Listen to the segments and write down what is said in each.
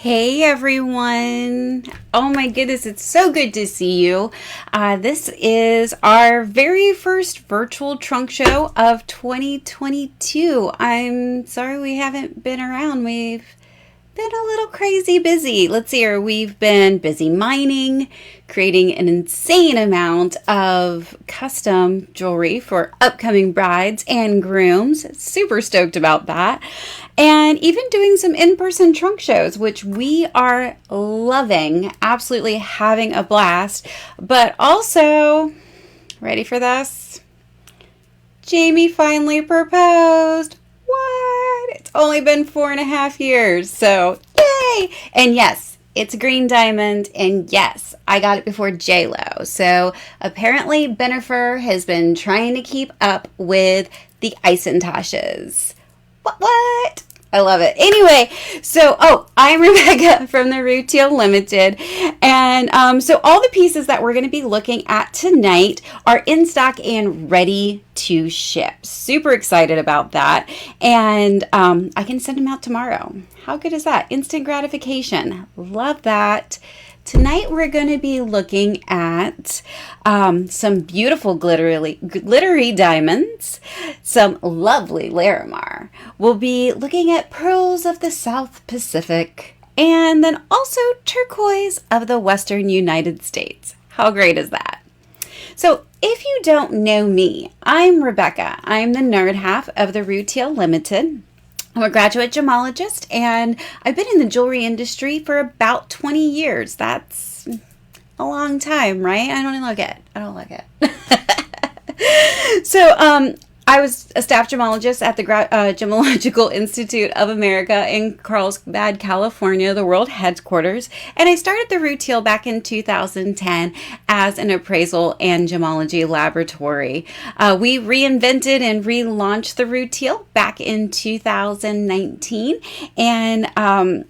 Hey everyone. Oh my goodness, it's so good to see you. This is our very first virtual trunk show of 2022. I'm sorry we haven't been around. We've been a little crazy busy. Let's see here. We've been busy mining, creating an insane amount of custom jewelry for upcoming brides and grooms. Super stoked about that. And even doing some in-person trunk shows, which we are loving, absolutely having a blast. But also, ready for this? Jamie finally proposed. What? It's only been 4.5 years, so yay! And yes, it's a green diamond, and yes, I got it before J-Lo. So apparently Bennifer has been trying to keep up with the Eisentashes. What? I love it. Anyway, so, I'm Rebecca from the Retail Limited. And so all the pieces that we're going to be looking at tonight are in stock and ready to ship. Super excited about that. And I can send them out tomorrow. How good is that? Instant gratification. Love that. Tonight we're going to be looking at some beautiful glittery diamonds, some lovely Larimar. We'll be looking at pearls of the South Pacific, and then also turquoise of the Western United States. How great is that? So if you don't know me, I'm Rebecca. I'm the nerd half of the Retail Limited. I'm a graduate gemologist, and I've been in the jewelry industry for about 20 years. That's a long time, right? I don't like it. So, I was a staff gemologist at the Gemological Institute of America in Carlsbad, California, the world headquarters. And I started the Retail back in 2010 as an appraisal and gemology laboratory. We reinvented and relaunched the Retail back in 2019. And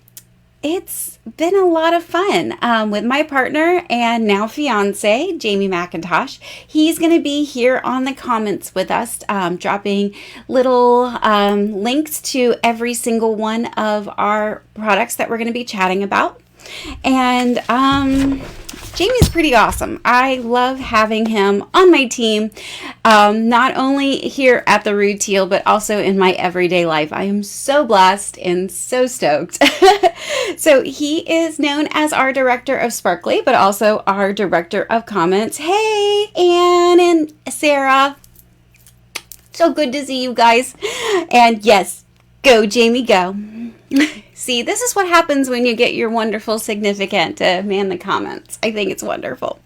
it's been a lot of fun with my partner and now fiance, Jamie McIntosh. He's going to be here on the comments with us, dropping little links to every single one of our products that we're going to be chatting about. And Jamie's pretty awesome. I love having him on my team, not only here at the Retail, but also in my everyday life. I am so blessed and so stoked. So he is known as our director of Sparkly, but also our director of comments. Hey, Ann and Sarah. So good to see you guys. And yes, go Jamie, go. See, this is what happens when you get your wonderful significant to man the comments. I think it's wonderful.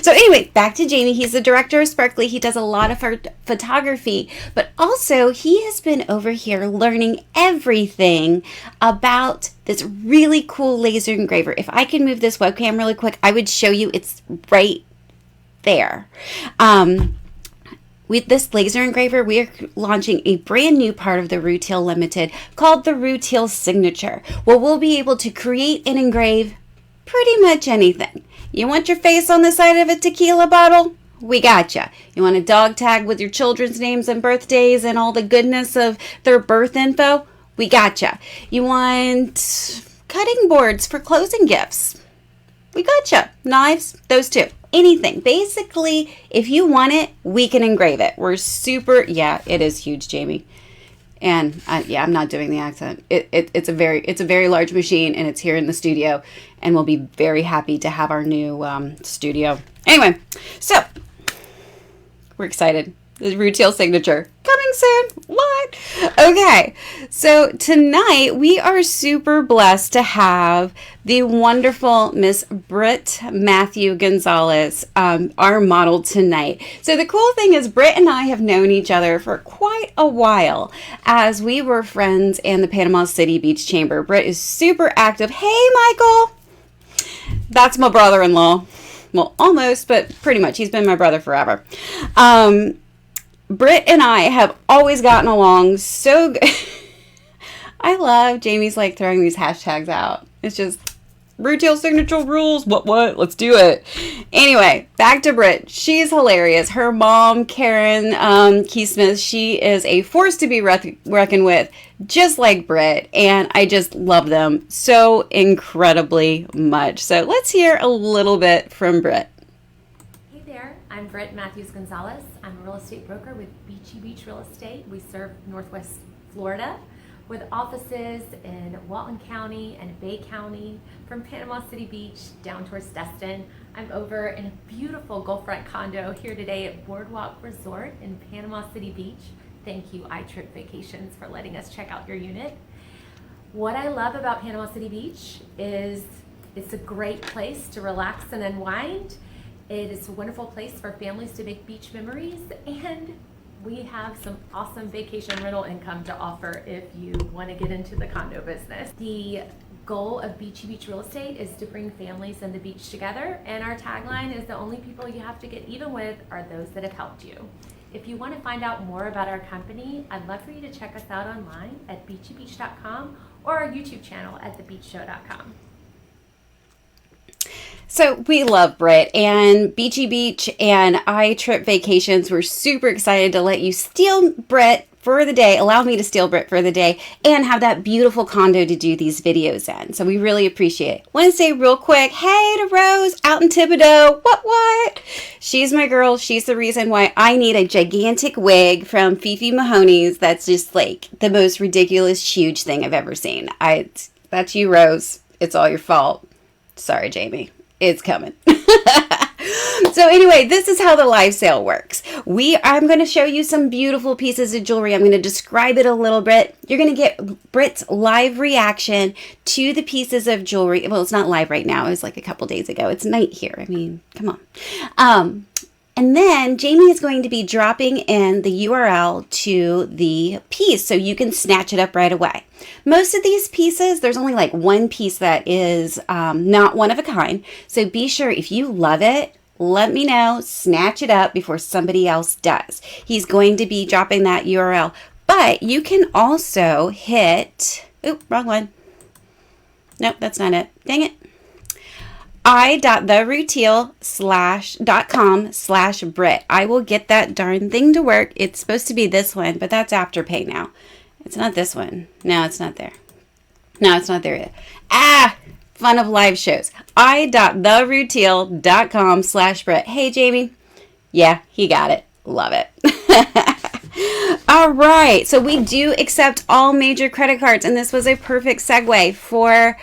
So anyway, back to Jamie. He's the director of Sparkly. He does a lot of photography, but also he has been over here learning everything about this really cool laser engraver. If I can move this webcam really quick, I would show you. It's right there. With this laser engraver, we are launching a brand new part of the Retail Limited called the Retail Signature, where we'll be able to create and engrave pretty much anything. You want your face on the side of a tequila bottle? We gotcha. You want a dog tag with your children's names and birthdays and all the goodness of their birth info? We gotcha. You want cutting boards for closing gifts? We gotcha. Knives, those two. Anything. Basically, if you want it, we can engrave it. We're super, it is huge, Jamie. And I'm not doing the accent. It's a very large machine, and it's here in the studio, and we'll be very happy to have our new studio. Anyway, so we're excited. The Retail Signature coming soon. What? Okay, so tonight we are super blessed to have the wonderful Miss Britt Matthew Gonzalez, our model tonight. So the cool thing is Britt and I have known each other for quite a while as we were friends in the Panama City Beach Chamber. Britt is super active. Hey, Michael. That's my brother-in-law. Well, almost, but pretty much. He's been my brother forever. Britt and I have always gotten along so good. I love Jamie's like throwing these hashtags out. It's just Retail signature rules. What? Let's do it. Anyway, back to Britt. She's hilarious. Her mom, Karen Keysmith, she is a force to be reckoned with, just like Britt. And I just love them so incredibly much. So let's hear a little bit from Britt. Hey there, I'm Britt Gonzalez. I'm a real estate broker with Beachy Beach Real Estate. We serve Northwest Florida with offices in Walton County and Bay County, from Panama City Beach down towards Destin. I'm over in a beautiful Gulffront condo here today at Boardwalk Resort in Panama City Beach. Thank you, iTrip Vacations, for letting us check out your unit. What I love about Panama City Beach is it's a great place to relax and unwind. It is a wonderful place for families to make beach memories, and we have some awesome vacation rental income to offer if you want to get into the condo business. The goal of Beachy Beach Real Estate is to bring families and the beach together, and our tagline is the only people you have to get even with are those that have helped you. If you want to find out more about our company, I'd love for you to check us out online at beachybeach.com or our YouTube channel at thebeachshow.com. So we love Britt, and Beachy Beach and iTrip Vacations. We're super excited to let you steal Britt for the day, allow me to steal Britt for the day, and have that beautiful condo to do these videos in. So we really appreciate it. Want to say real quick, hey to Rose out in Thibodaux. What? She's my girl. She's the reason why I need a gigantic wig from Fifi Mahoney's. That's just like the most ridiculous, huge thing I've ever seen. That's you, Rose. It's all your fault. Sorry, Jamie. It's coming. So anyway, this is how the live sale works. I'm going to show you some beautiful pieces of jewelry. I'm going to describe it a little bit. You're going to get Britt's live reaction to the pieces of jewelry. Well, it's not live right now. It was like a couple days ago. It's night here. I mean, come on. And then Jamie is going to be dropping in the URL to the piece so you can snatch it up right away. Most of these pieces, there's only like one piece that is not one of a kind. So be sure, if you love it, let me know, snatch it up before somebody else does. He's going to be dropping that URL. But you can also hit, wrong one. Nope, that's not it. Dang it. i.theretail.com/Britt. I will get that darn thing to work. It's supposed to be this one, but that's Afterpay now. It's not this one. No, it's not there. No, it's not there yet. Fun of live shows. i.theretail.com/Britt. Hey, Jamie. Yeah, he got it. Love it. All right. So we do accept all major credit cards, and this was a perfect segue for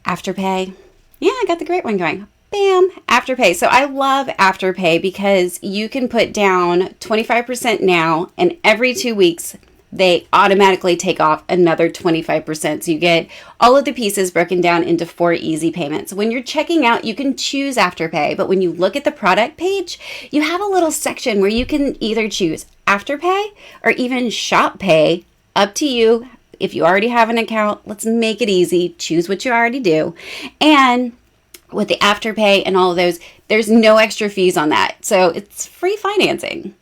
Afterpay. Yeah, I got the great one going. Bam, Afterpay. So I love Afterpay because you can put down 25% now, and every 2 weeks, they automatically take off another 25%. So you get all of the pieces broken down into 4 easy payments. When you're checking out, you can choose Afterpay, but when you look at the product page, you have a little section where you can either choose Afterpay or even Shop Pay. Up to you. If you already have an account, let's make it easy. Choose what you already do. And with the Afterpay and all of those, there's no extra fees on that. So it's free financing.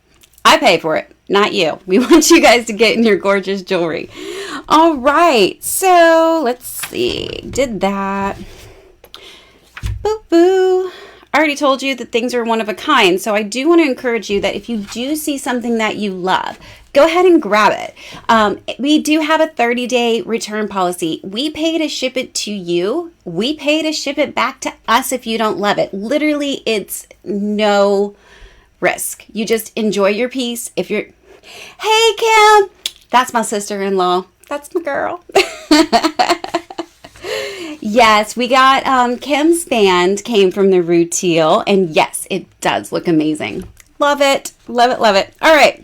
I pay for it, not you. We want you guys to get in your gorgeous jewelry. All right. So let's see. Did that. Boo boo. I already told you that things are one of a kind. So I do want to encourage you that if you do see something that you love, go ahead and grab it. We do have a 30-day return policy. We pay to ship it to you. We pay to ship it back to us if you don't love it. Literally, it's no risk. You just enjoy your piece. If you're, hey, Kim, that's my sister-in-law. That's my girl. Yes, we got Kim's band came from the Rutiel, and yes, it does look amazing. Love it. Love it. Love it. All right.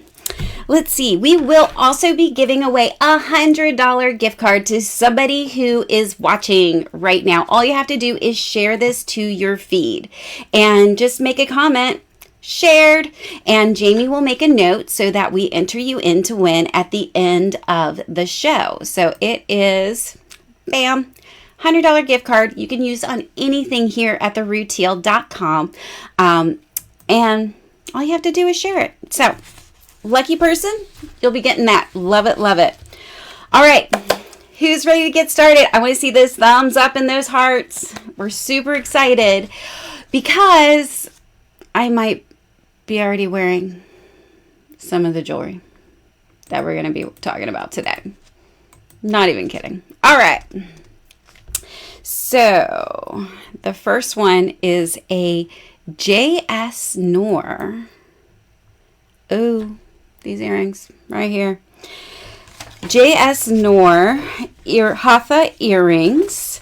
Let's see. We will also be giving away a $100 gift card to somebody who is watching right now. All you have to do is share this to your feed and just make a comment, shared, and Jamie will make a note so that we enter you in to win at the end of the show. So it is, bam, $100 gift card you can use on anything here at theretail.com. And all you have to do is share it. So lucky person, you'll be getting that. Love it, love it. All right, Who's ready to get started? I want to see those thumbs up and those hearts. We're super excited because I might be already wearing some of the jewelry that we're going to be talking about today. Not even kidding. All right. So the first one is a J.S. Noor. Oh, these earrings right here. J.S. Noor Hatha earrings.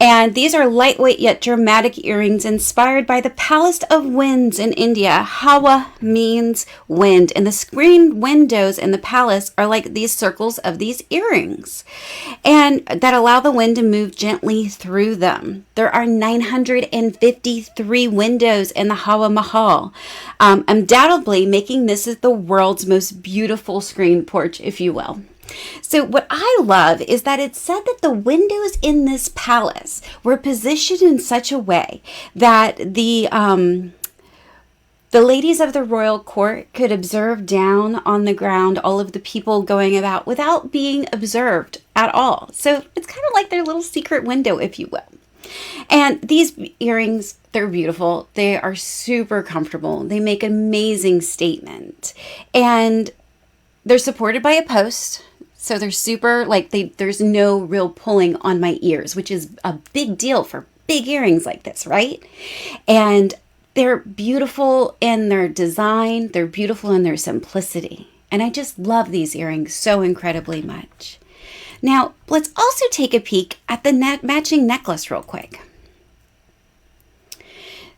And these are lightweight yet dramatic earrings inspired by the Palace of Winds in India. Hawa means wind, and the screened windows in the palace are like these circles of these earrings, and that allow the wind to move gently through them. There are 953 windows in the Hawa Mahal, undoubtedly making this the world's most beautiful screened porch, if you will. So what I love is that it's said that the windows in this palace were positioned in such a way that the ladies of the royal court could observe down on the ground all of the people going about without being observed at all. So it's kind of like their little secret window, if you will. And these earrings, they're beautiful. They are super comfortable. They make an amazing statement. And they're supported by a post. So they're super, there's no real pulling on my ears, which is a big deal for big earrings like this, right? And they're beautiful in their design. They're beautiful in their simplicity. And I just love these earrings so incredibly much. Now, let's also take a peek at the matching necklace real quick.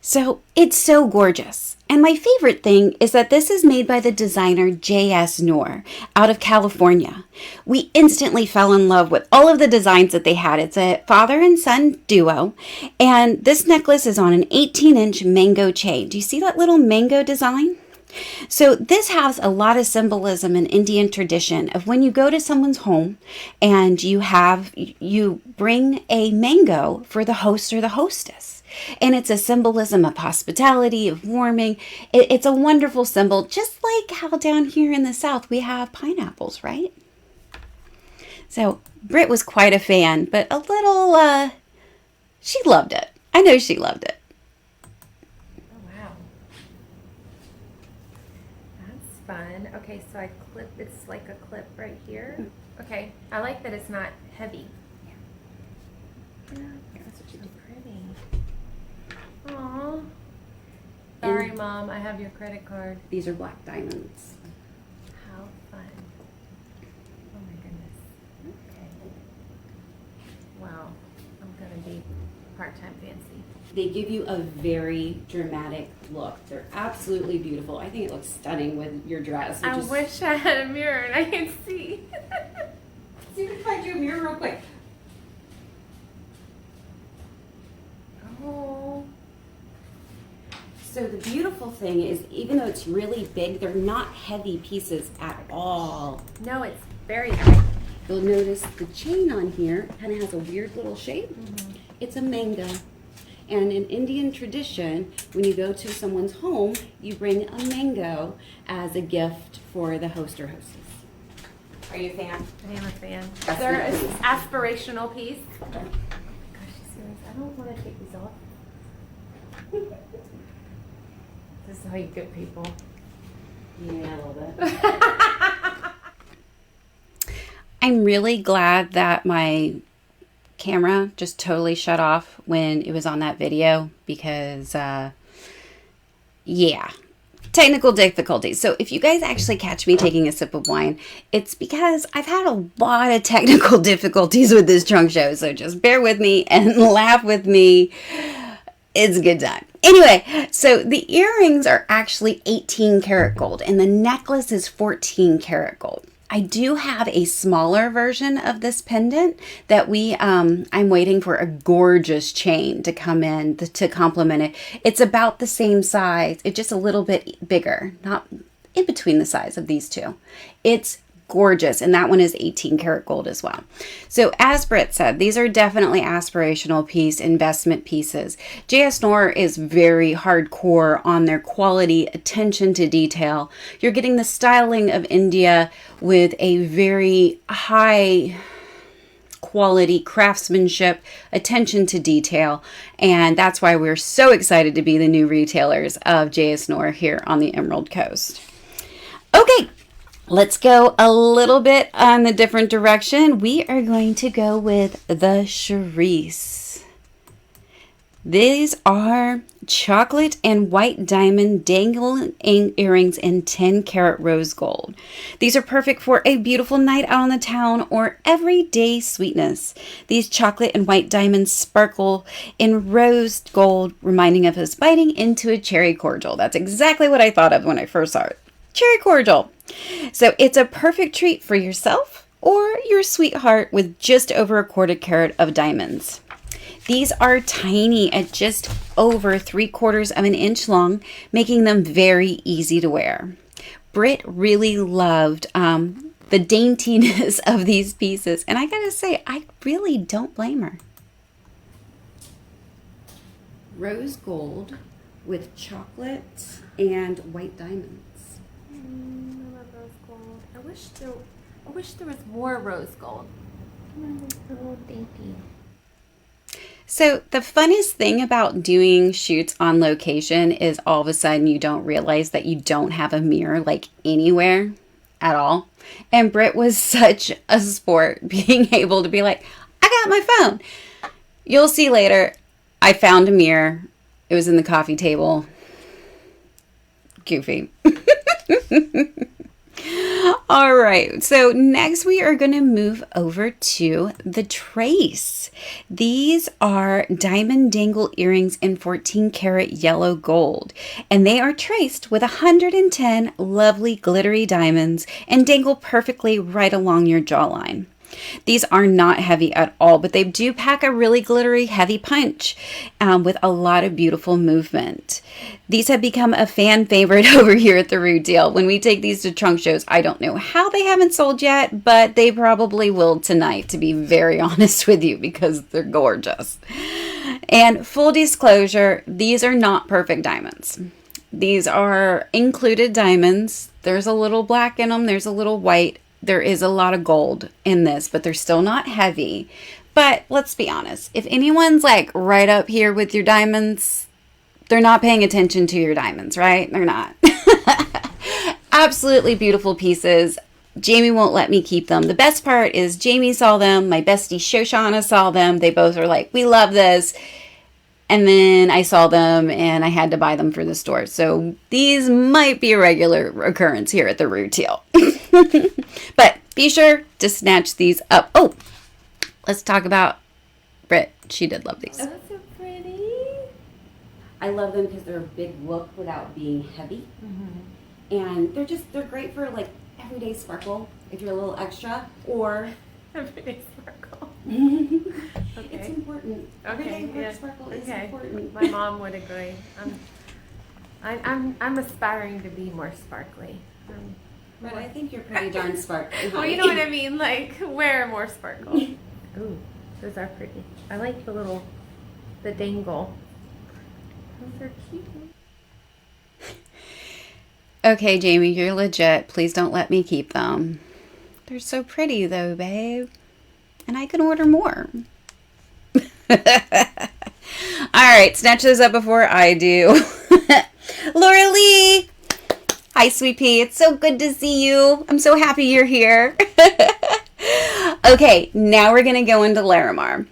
So it's so gorgeous. And my favorite thing is that this is made by the designer J.S. Noor out of California. We instantly fell in love with all of the designs that they had. It's a father and son duo. And this necklace is on an 18-inch mango chain. Do you see that little mango design? So this has a lot of symbolism in Indian tradition of when you go to someone's home and you bring a mango for the host or the hostess. And it's a symbolism of hospitality, of warming. It's a wonderful symbol, just like how down here in the South we have pineapples, right? So Britt was quite a fan, but a little, she loved it. I know she loved it. Oh, wow. That's fun. Okay, so it's like a clip right here. Okay, I like that it's not heavy. Yeah, that's what you do. Pretty. Aw. Sorry, Mom, I have your credit card. These are black diamonds. How fun. Oh my goodness. Okay. Wow. I'm going to be part-time fancy. They give you a very dramatic look. They're absolutely beautiful. I think it looks stunning with your dress. I wish I had a mirror and I could see. See if we can find you a mirror real quick. Oh. So the beautiful thing is, even though it's really big, they're not heavy pieces at all. No, it's very heavy. You'll notice the chain on here kind of has a weird little shape. Mm-hmm. It's a mango. And in Indian tradition, when you go to someone's home, you bring a mango as a gift for the host or hostess. Are you a fan? I am a fan. That's They're an nice. aspirational piece. Oh my gosh, she's serious. I don't want to take these off. This is how you get people. Yeah, a little bit. I'm really glad that my camera just totally shut off when it was on that video because, yeah, technical difficulties. So if you guys actually catch me taking a sip of wine, it's because I've had a lot of technical difficulties with this trunk show. So just bear with me and laugh with me. It's a good time. Anyway, so the earrings are actually 18 karat gold and the necklace is 14 karat gold. I do have a smaller version of this pendant that I'm waiting for a gorgeous chain to come in to complement it. It's about the same size. It's just a little bit bigger, not in between the size of these two. It's gorgeous, and that one is 18 karat gold as well. So as Britt said, these are definitely aspirational investment pieces. J.S. Noor is very hardcore on their quality, attention to detail. You're getting the styling of India with a very high quality, craftsmanship, attention to detail. And that's why we're so excited to be the new retailers of J.S. Knorr here on the Emerald Coast. Okay, let's go a little bit on the different direction. We are going to go with the Charisse. These are chocolate and white diamond dangling earrings in 10 karat rose gold. These are perfect for a beautiful night out on the town or everyday sweetness. These chocolate and white diamonds sparkle in rose gold, reminding of us biting into a cherry cordial. That's exactly what I thought of when I first saw it. Cherry cordial. So it's a perfect treat for yourself or your sweetheart with just over a quarter carat of diamonds. These are tiny at just over 3/4 of an inch long, making them very easy to wear. Britt really loved the daintiness of these pieces, and I gotta say, I really don't blame her. Rose gold with chocolate and white diamonds. I love rose gold. I wish there was more rose gold. It's a little dainty. So the funnest thing about doing shoots on location is all of a sudden you don't realize that you don't have a mirror like anywhere at all. And Britt was such a sport being able to be like, I got my phone. You'll see later, I found a mirror. It was in the coffee table. Goofy. All right, so next we are going to move over to the Trace. These are diamond dangle earrings in 14 karat yellow gold, and they are traced with 110 lovely glittery diamonds and dangle perfectly right along your jawline. These are not heavy at all, but they do pack a really glittery, heavy punch with a lot of beautiful movement. These have become a fan favorite over here at the Rude Deal. When we take these to trunk shows, I don't know how they haven't sold yet, but they probably will tonight, to be very honest with you, because they're gorgeous. And full disclosure, these are not perfect diamonds. These are included diamonds. There's a little black in them. There's a little white. There is a lot of gold in this, but they're still not heavy. But let's be honest. If anyone's like right up here with your diamonds, they're not paying attention to your diamonds, right? They're not. Absolutely beautiful pieces. Jamie won't let me keep them. The best part is Jamie saw them. My bestie Shoshana saw them. They both were like, we love this. And then I saw them and I had to buy them for the store. So these might be a regular occurrence here at the Rude Deal. But be sure to snatch these up. Oh, let's talk about Britt. She did love these. Oh, that's so pretty. I love them because they're a big look without being heavy. Mm-hmm. And they're great for like everyday sparkle if you're a little extra, or everyday sparkle. Okay. It's important. Okay. Everyday sparkle is important. My mom would agree. I'm aspiring to be more sparkly. But I think you're pretty darn sparkly. Well, you know what I mean? Like, wear more sparkle. Ooh, those are pretty. I like the dangle. Those are cute. Okay, Jamie, you're legit. Please don't let me keep them. They're so pretty, though, babe. And I can order more. All right, snatch those up before I do. Laura Lee! Hi, sweet pea. It's so good to see you. I'm so happy you're here. Okay, now we're going to go into Larimar.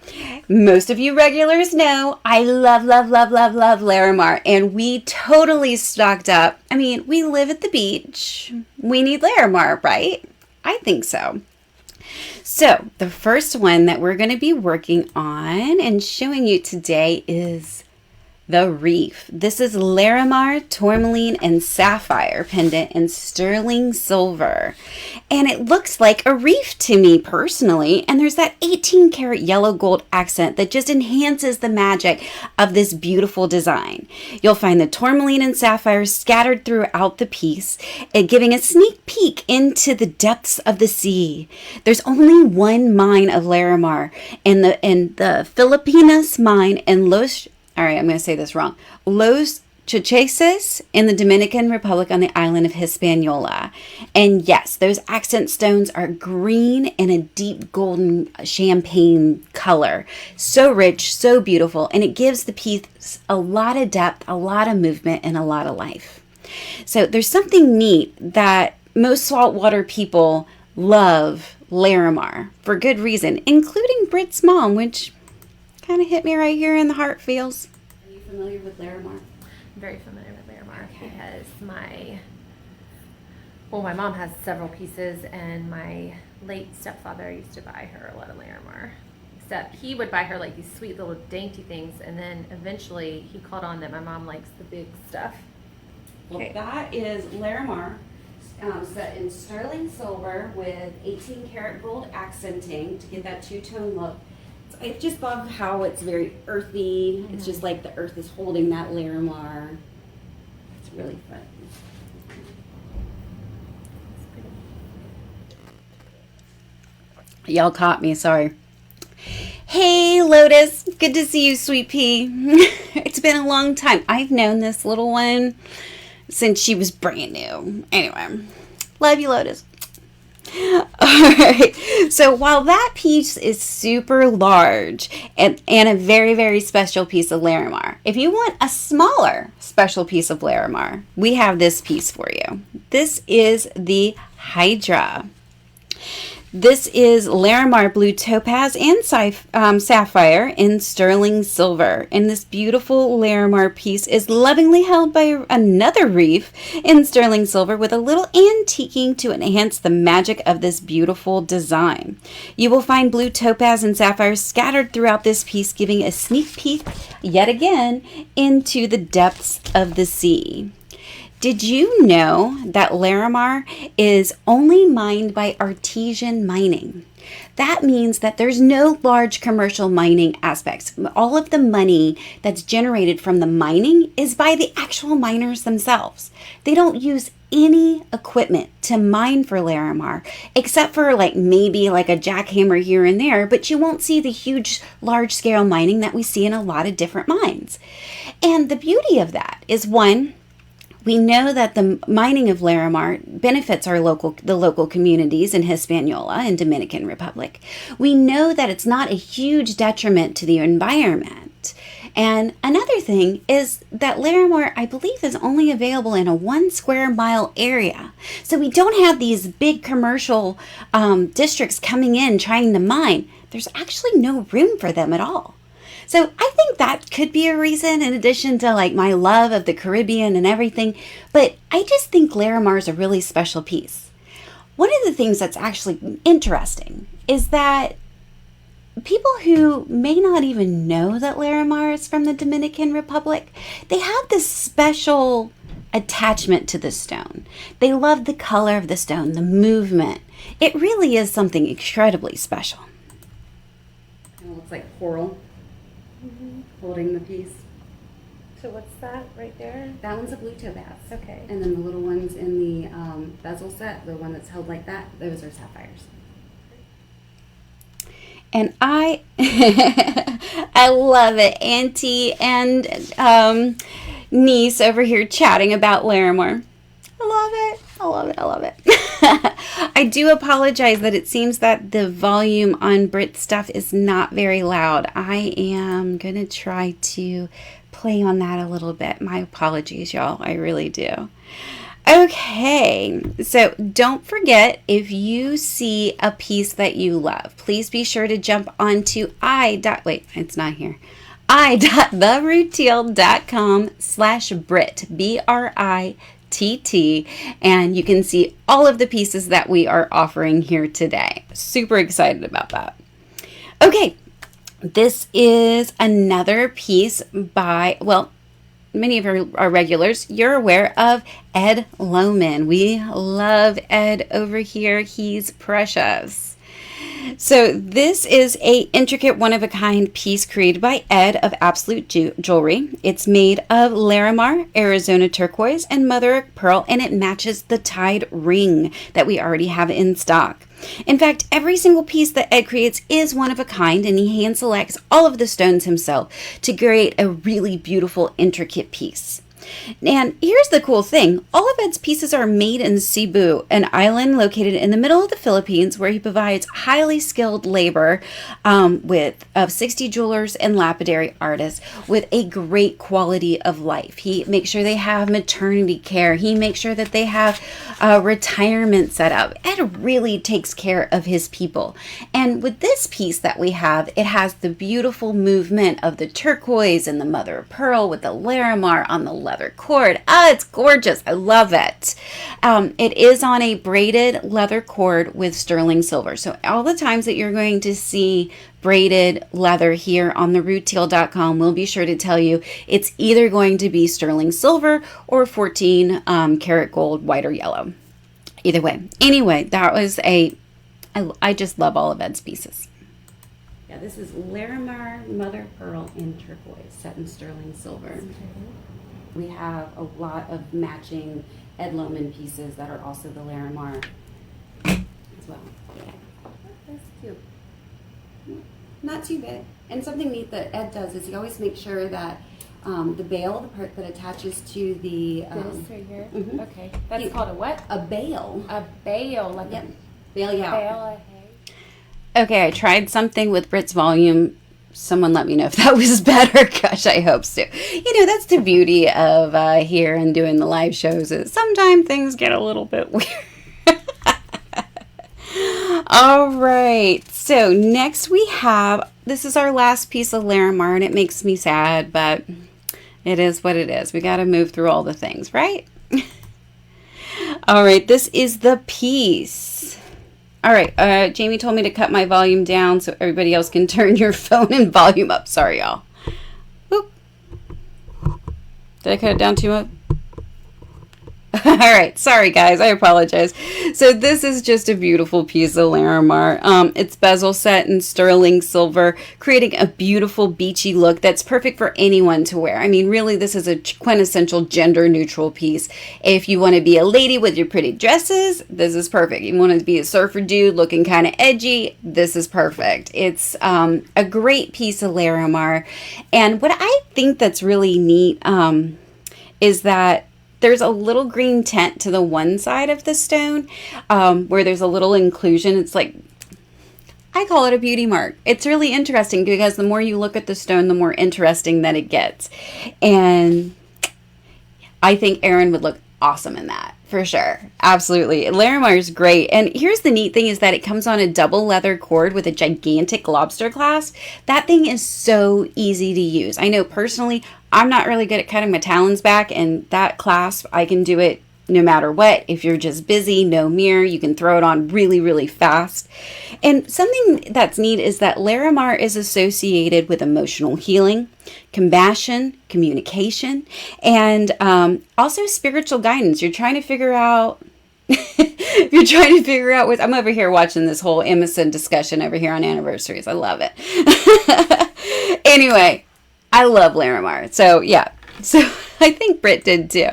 Most of you regulars know I love, love, love, love, love Larimar. And we totally stocked up. I mean, we live at the beach. We need Larimar, right? I think so. So the first one that we're going to be working on and showing you today is the Reef. This is Larimar tourmaline and sapphire pendant in sterling silver. And it looks like a reef to me personally. And there's that 18 karat yellow gold accent that just enhances the magic of this beautiful design. You'll find the tourmaline and sapphire scattered throughout the piece, giving a sneak peek into the depths of the sea. There's only one mine of Larimar in the Filipinas mine in Los, all right, I'm going to say this wrong, Los Chachasis in the Dominican Republic on the island of Hispaniola. And yes, those accent stones are green and a deep golden champagne color. So rich, so beautiful, and it gives the piece a lot of depth, a lot of movement, and a lot of life. So there's something neat that most saltwater people love Larimar for good reason, including Britt's mom, which kind of hit me right here in the heart feels. Are you familiar with Larimar? Very familiar with Larimar because my mom has several pieces, and my late stepfather used to buy her a lot of Larimar. Except he would buy her like these sweet little dainty things, and then eventually he caught on that my mom likes the big stuff. Well, that is Larimar, set in sterling silver with 18 karat gold accenting to get that two-tone look. I just love how it's very earthy. It's just like the earth is holding that Larimar. It's really fun. Y'all caught me, sorry. Hey, Lotus. Good to see you, sweet pea. It's been a long time. I've known this little one since she was brand new. Anyway, love you, Lotus. Alright, so while that piece is super large and a very, very special piece of Larimar, if you want a smaller special piece of Larimar, we have this piece for you. This is the Hydra. This is Larimar blue topaz and sapphire in sterling silver. And this beautiful Larimar piece is lovingly held by another reef in sterling silver with a little antiquing to enhance the magic of this beautiful design. You will find blue topaz and sapphire scattered throughout this piece, giving a sneak peek yet again into the depths of the sea. Did you know that Larimar is only mined by artesian mining? That means that there's no large commercial mining aspects. All of the money that's generated from the mining is by the actual miners themselves. They don't use any equipment to mine for Larimar, except for maybe a jackhammer here and there, but you won't see the huge, large-scale mining that we see in a lot of different mines. And the beauty of that is, one, we know that the mining of Larimar benefits the local communities in Hispaniola and Dominican Republic. We know that it's not a huge detriment to the environment. And another thing is that Larimar, I believe, is only available in a 1 square mile area. So we don't have these big commercial districts coming in trying to mine. There's actually no room for them at all. So I think that could be a reason, in addition to my love of the Caribbean and everything. But I just think Larimar is a really special piece. One of the things that's actually interesting is that people who may not even know that Larimar is from the Dominican Republic, they have this special attachment to the stone. They love the color of the stone, the movement. It really is something incredibly special. It looks like coral. Holding the piece. So what's that right there? That one's a blue topaz. Okay. And then the little ones in the bezel set, the one that's held like that, those are sapphires. And I love it. Auntie and niece over here chatting about Larimar. I love it. I love it. I love it. I do apologize that it seems that the volume on Britt's stuff is not very loud. I am going to try to play on that a little bit. My apologies, y'all. I really do. Okay, so don't forget, if you see a piece that you love, please be sure to jump onto i.theroutille.com/Britt, BRITT, and you can see all of the pieces that we are offering here today. Super excited about that. Okay, this is another piece by, well, many of our regulars, you're aware of Ed Lohman. We love Ed over here. He's precious. So this is a intricate one-of-a-kind piece created by Ed of Absolute Jewelry. It's made of Larimar, Arizona turquoise, and mother of pearl, and it matches the tied ring that we already have in stock. In fact, every single piece that Ed creates is one of a kind, and he hand selects all of the stones himself to create a really beautiful, intricate piece. And here's the cool thing. All of Ed's pieces are made in Cebu, an island located in the middle of the Philippines, where he provides highly skilled labor of 60 jewelers and lapidary artists with a great quality of life. He makes sure they have maternity care. He makes sure that they have retirement set up. Ed really takes care of his people. And with this piece that we have, it has the beautiful movement of the turquoise and the mother of pearl with the Larimar on the leather cord. It's gorgeous. I love it. It is on a braided leather cord with sterling silver. So all the times that you're going to see braided leather here on the roottail.com, we'll be sure to tell you it's either going to be sterling silver or 14 karat gold, white or yellow. Either way. Anyway, that was I just love all of Ed's pieces. Yeah, this is Larimar, mother of pearl, and turquoise, set in sterling silver. We have a lot of matching Ed Lohman pieces that are also the Larimar as well. Yeah. That's cute. Not too big. And something neat that Ed does is he always makes sure that the bail, the part that attaches to the... this right here? Mm-hmm. Okay. That's called a what? A bail. A bail. Like yep. Bail you out. Bail a hay. Okay, I tried something with Britt's volume. Someone let me know if that was better. Gosh, I hope so. You know, that's the beauty of here and doing the live shows is sometimes things get a little bit weird. All right, so next we have, this is our last piece of Larimar, and it makes me sad, but it is what it is. We got to move through all the things, right? All right, this is the piece. All right, Jamie told me to cut my volume down so everybody else can turn your phone and volume up. Sorry, y'all. Whoop. Did I cut it down too much? All right, sorry guys, I apologize. So this is just a beautiful piece of Larimar. It's bezel set in sterling silver, creating a beautiful beachy look that's perfect for anyone to wear. I mean, really, this is a quintessential gender neutral piece. If you want to be a lady with your pretty dresses, this is perfect. You want to be a surfer dude looking kind of edgy, this is perfect. It's a great piece of Larimar. And what I think that's really neat is that there's a little green tint to the one side of the stone where there's a little inclusion. It's like, I call it a beauty mark. It's really interesting because the more you look at the stone, the more interesting that it gets. And I think Aaron would look awesome in that. For sure. Absolutely. Larimar is great. And here's the neat thing is that it comes on a double leather cord with a gigantic lobster clasp. That thing is so easy to use. I know personally, I'm not really good at cutting my talons back, and that clasp, I can do it no matter what. If you're just busy, no mirror, you can throw it on really, really fast. And something that's neat is that Larimar is associated with emotional healing, compassion, communication, and also spiritual guidance. You're trying to figure out what I'm over here watching this whole Emerson discussion over here on anniversaries. I love it. Anyway, I love Larimar. So yeah. So I think Britt did too.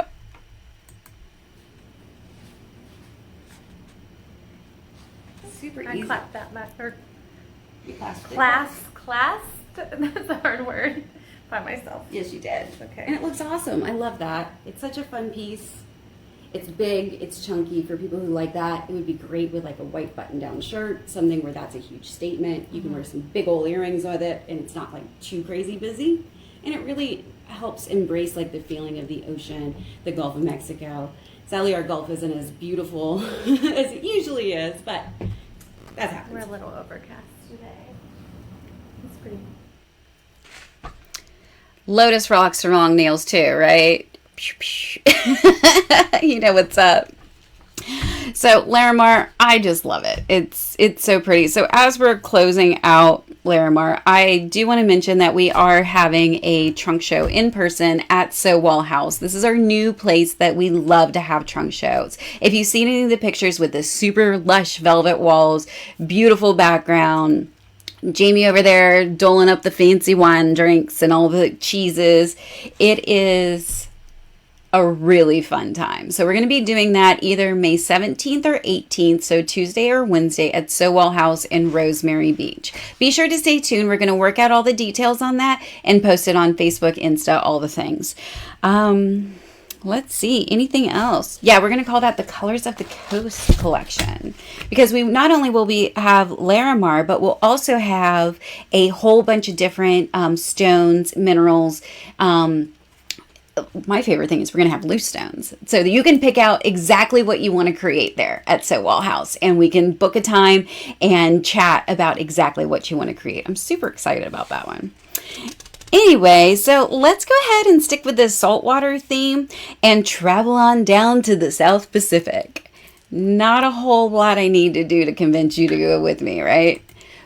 Super easy. I clapped that back. Or You clasped it. clasped? That's a hard word by myself. Yes, you did. Okay. And it looks awesome. I love that. It's such a fun piece. It's big, it's chunky. For people who like that, it would be great with like a white button-down shirt, something where that's a huge statement. You can wear some big old earrings with it, and it's not like too crazy busy. And it really helps embrace like the feeling of the ocean, the Gulf of Mexico. Sadly, our Gulf isn't as beautiful as it usually is, but that happens. We're a little overcast today. It's pretty. Lotus rocks are long nails too, right? You know what's up. So Larimar, I just love it. It's so pretty. So as we're closing out Larimar, I do want to mention that we are having a trunk show in person at Sowell House. This is our new place that we love to have trunk shows. If you've seen any of the pictures with the super lush velvet walls, beautiful background, Jamie over there doling up the fancy wine drinks and all the cheeses, it is a really fun time. So we're going to be doing that either May 17th or 18th, so Tuesday or Wednesday at Sowell House in Rosemary Beach. Be sure to stay tuned. We're going to work out all the details on that and post it on Facebook, Insta, all the things. Let's see, anything else? Yeah, we're going to call that the Colors of the Coast collection, because we not only will we have Larimar, but we'll also have a whole bunch of different stones, minerals. My favorite thing is we're going to have loose stones, so that you can pick out exactly what you want to create there at Sowell House, and we can book a time and chat about exactly what you want to create. I'm super excited about that one. Anyway, so let's go ahead and stick with this saltwater theme and travel on down to the South Pacific. Not a whole lot I need to do to convince you to go with me, right?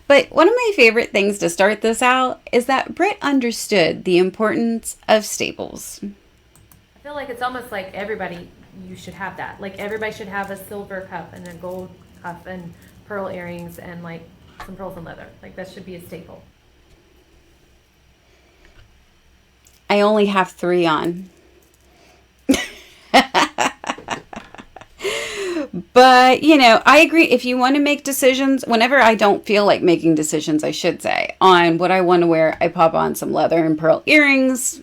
But one of my favorite things to start this out is that Britt understood the importance of staples. I feel like it's almost like everybody, you should have that. Like everybody should have a silver cup and a gold cup and pearl earrings and like some pearls and leather. Like that should be a staple. I only have 3 on. But, you know, I agree. If you want to make decisions, whenever I don't feel like making decisions, I should say, on what I want to wear, I pop on some leather and pearl earrings,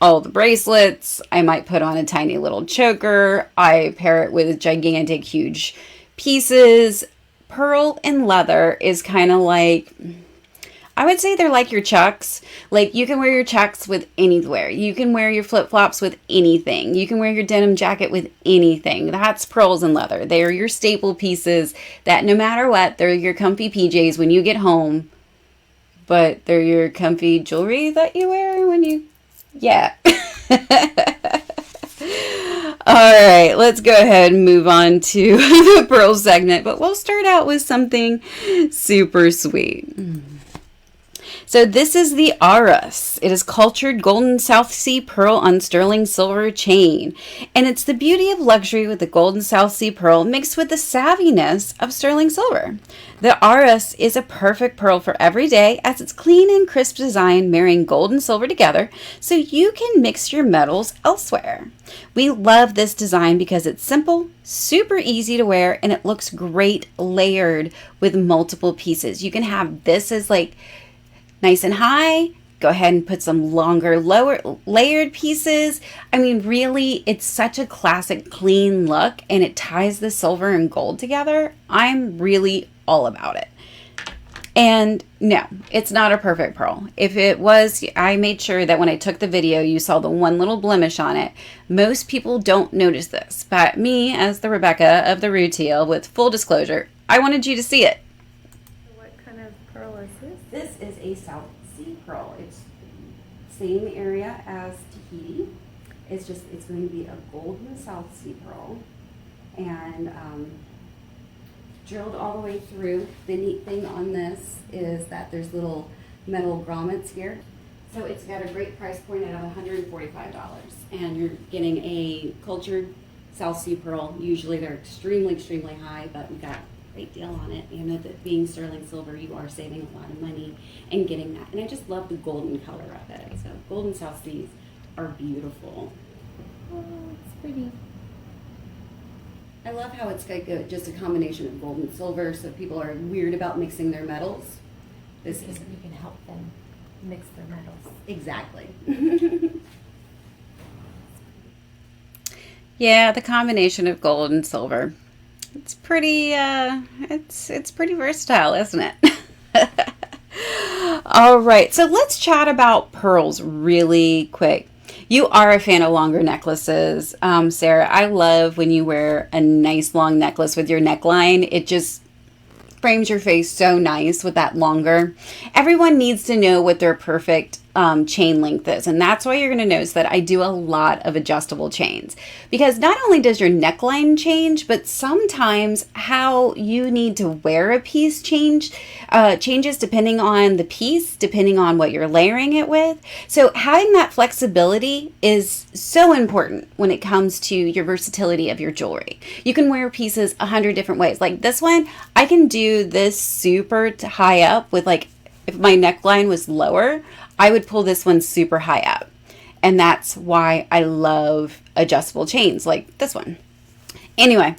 all the bracelets. I might put on a tiny little choker. I pair it with gigantic, huge pieces. Pearl and leather is kind of like, I would say they're like your Chucks. Like you can wear your Chucks with anywhere. You can wear your flip-flops with anything. You can wear your denim jacket with anything. That's pearls and leather. They are your staple pieces that no matter what, they're your comfy PJs when you get home. But they're your comfy jewelry that you wear when you, yeah. All right, let's go ahead and move on to the pearl segment. But we'll start out with something super sweet. So this is the Aras. It is cultured golden South Sea pearl on sterling silver chain. And it's the beauty of luxury with the golden South Sea pearl mixed with the savviness of sterling silver. The Aras is a perfect pearl for every day as its clean and crisp design marrying gold and silver together so you can mix your metals elsewhere. We love this design because it's simple, super easy to wear, and it looks great layered with multiple pieces. You can have this as like nice and high, go ahead and put some longer, lower layered pieces. I mean, really, it's such a classic, clean look, and it ties the silver and gold together. I'm really all about it. And no, it's not a perfect pearl. If it was, I made sure that when I took the video, you saw the one little blemish on it. Most people don't notice this, but me, as the Rebecca of the Rutile, with full disclosure, I wanted you to see it. What kind of pearl is this? This is a South Sea pearl. It's same area as Tahiti. It's going to be a golden South Sea pearl, and drilled all the way through. The neat thing on this is that there's little metal grommets here. So it's got a great price point at $145, and you're getting a cultured South Sea pearl. Usually they're extremely, extremely high, but we got great deal on it, and with it being sterling silver, you are saving a lot of money and getting that. And I just love the golden color of it. So golden South Seas are beautiful. Oh, it's pretty. I love how it's like just a combination of gold and silver, so people are weird about mixing their metals. This is, you can help them mix their metals. Exactly. Yeah, the combination of gold and silver. It's pretty, it's pretty versatile, isn't it? All right, so let's chat about pearls really quick. You are a fan of longer necklaces, Sarah. I love when you wear a nice long necklace with your neckline. It just frames your face so nice with that longer. Everyone needs to know what their perfect chain length is, and that's why you're going to notice that I do a lot of adjustable chains, because not only does your neckline change, but sometimes how you need to wear a piece changes depending on the piece, depending on what you're layering it with. So having that flexibility is so important when it comes to your versatility of your jewelry. You can wear pieces 100 different ways. Like this one, I can do this super high up with, like, if my neckline was lower, I would pull this one super high up. And that's why I love adjustable chains like this one. Anyway,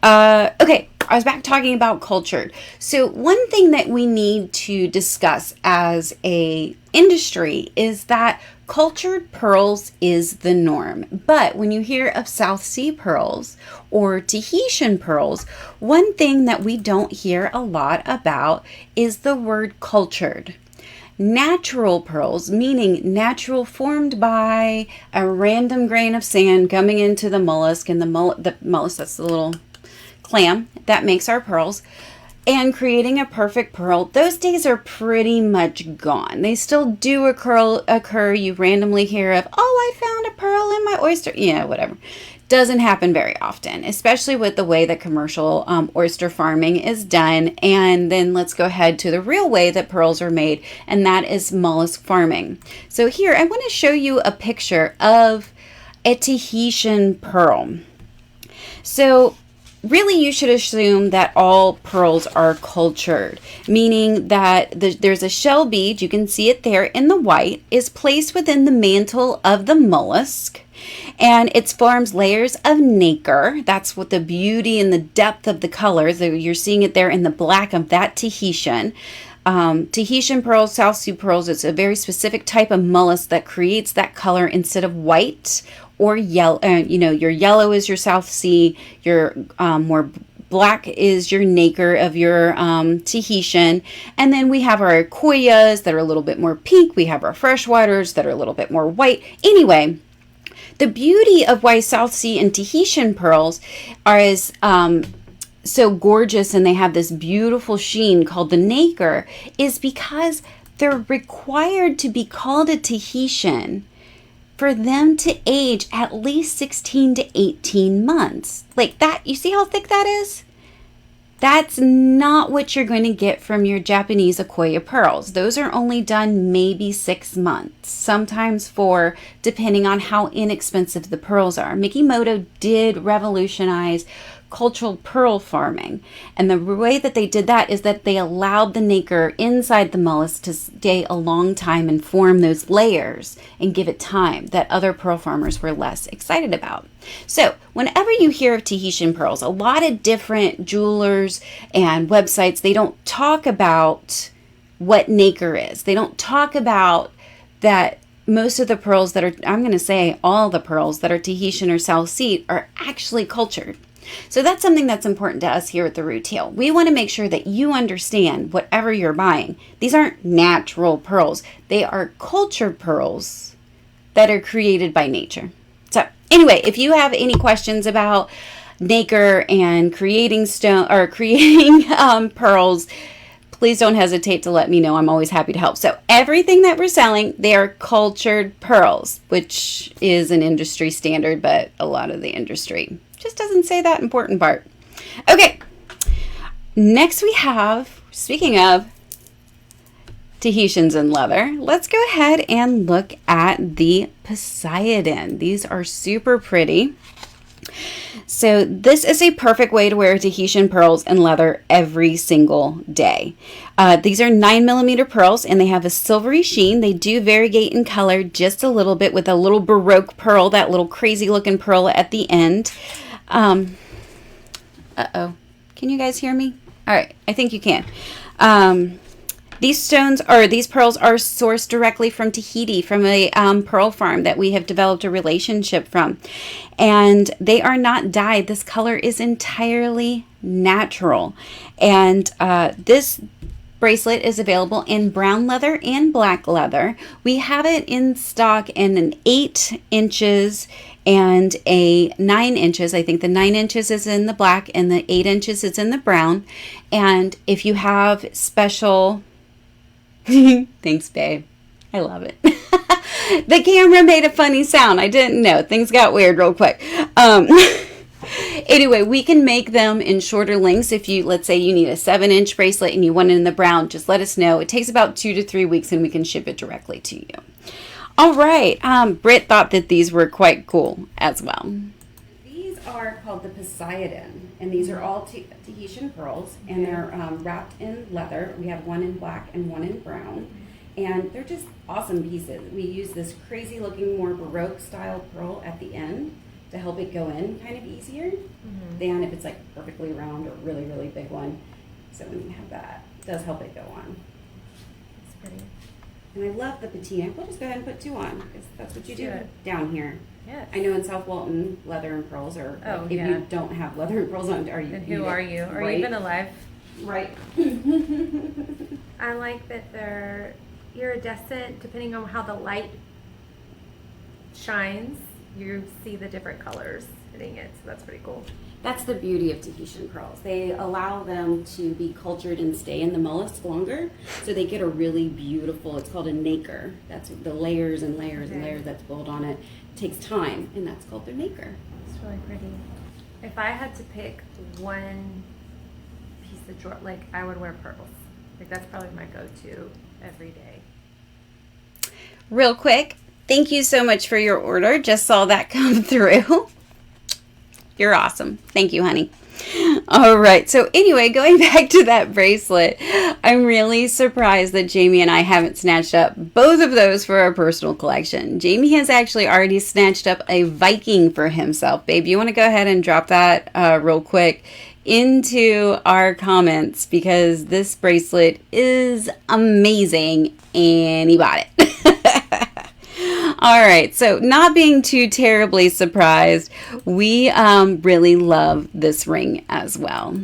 okay, I was back talking about cultured. So one thing that we need to discuss as a industry is that cultured pearls is the norm. But when you hear of South Sea pearls or Tahitian pearls, one thing that we don't hear a lot about is the word cultured. Natural pearls, meaning natural, formed by a random grain of sand coming into the mollusk, and the mollusk, that's the little clam that makes our pearls, and creating a perfect pearl. Those days are pretty much gone. They still do occur. You randomly hear of, oh, I found a pearl in my oyster. Yeah, whatever. Doesn't happen very often, especially with the way that commercial oyster farming is done. And then let's go ahead to the real way that pearls are made, and that is mollusk farming. So here, I want to show you a picture of a Tahitian pearl. So really, you should assume that all pearls are cultured, meaning that there's a shell bead, you can see it there in the white, is placed within the mantle of the mollusk, and it forms layers of nacre. That's what the beauty and the depth of the colors. You're seeing it there in the black of that Tahitian. Tahitian pearls, South Sea pearls, it's a very specific type of mollusk that creates that color instead of white or yellow. Your yellow is your South Sea, your more black is your nacre of your Tahitian, and then we have our koyas that are a little bit more pink. We have our freshwaters that are a little bit more white. Anyway, the beauty of why South Sea and Tahitian pearls are as so gorgeous and they have this beautiful sheen called the nacre is because they're required to be called a Tahitian for them to age at least 16 to 18 months. Like that, you see how thick that is? That's not what you're going to get from your Japanese Akoya pearls. Those are only done maybe 6 months, sometimes 4, depending on how inexpensive the pearls are. Mikimoto did revolutionize cultural pearl farming, and the way that they did that is that they allowed the nacre inside the mollusk to stay a long time and form those layers and give it time that other pearl farmers were less excited about. So whenever you hear of Tahitian pearls, a lot of different jewelers and websites, they don't talk about what nacre is. They don't talk about that most of the pearls that are, I'm going to say all the pearls that are Tahitian or South Sea are actually cultured. So that's something that's important to us here at the Root Tail. We want to make sure that you understand whatever you're buying. These aren't natural pearls. They are cultured pearls that are created by nature. So anyway, if you have any questions about nacre and creating pearls, please don't hesitate to let me know. I'm always happy to help. So everything that we're selling, they are cultured pearls, which is an industry standard, but a lot of the industry just doesn't say that important part. Okay, next we have, speaking of Tahitians in leather, let's go ahead and look at the Poseidon. These are super pretty. So this is a perfect way to wear Tahitian pearls and leather every single day. These are 9mm pearls and they have a silvery sheen. They do variegate in color just a little bit with a little Baroque pearl, that little crazy looking pearl at the end. Uh-oh. Can you guys hear me? All right. I think you can. These pearls are sourced directly from Tahiti, from a pearl farm that we have developed a relationship from. And they are not dyed. This color is entirely natural. And this bracelet is available in brown leather and black leather. We have it in stock in an 8 inches and a 9 inches. I think the 9 inches is in the black and the 8 inches is in the brown. And if you have special... Thanks, babe. I love it. The camera made a funny sound. I didn't know. Things got weird real quick. Anyway, we can make them in shorter lengths. If you, let's say you need a 7-inch bracelet and you want it in the brown, just let us know. It takes about 2 to 3 weeks and we can ship it directly to you. All right. Britt thought that these were quite cool as well. These are called the Poseidon, and these are all Tahitian pearls, and they're wrapped in leather. We have one in black and one in brown. And they're just awesome pieces. We use this crazy looking, more Baroque style pearl at the end to help it go in kind of easier than if it's like perfectly round or really, really big one. So when you have that, it does help it go on. It's pretty. And I love the patina. We'll just go ahead and put 2 on because that's what you do it. down here. Yes. I know in South Walton, leather and pearls are, if yeah. you don't have leather and pearls on, are you? And who are you? Are you even alive? Right. I like that they're iridescent. Depending on how the light shines, you see the different colors hitting it. So that's pretty cool. That's the beauty of Tahitian pearls. They allow them to be cultured and stay in the mollusk longer, so they get a really beautiful, it's called a nacre. That's the layers and layers and layers that's built on it. It takes time, and that's called their nacre. It's really pretty. If I had to pick one piece of jewelry, like I would wear pearls. Like that's probably my go-to every day. Real quick, thank you so much for your order. Just saw that come through. You're awesome. Thank you, honey. All right. So anyway, going back to that bracelet, I'm really surprised that Jamie and I haven't snatched up both of those for our personal collection. Jamie has actually already snatched up a Viking for himself. Babe, you want to go ahead and drop that real quick into our comments because this bracelet is amazing and he bought it. All right, so not being too terribly surprised, we really love this ring as well.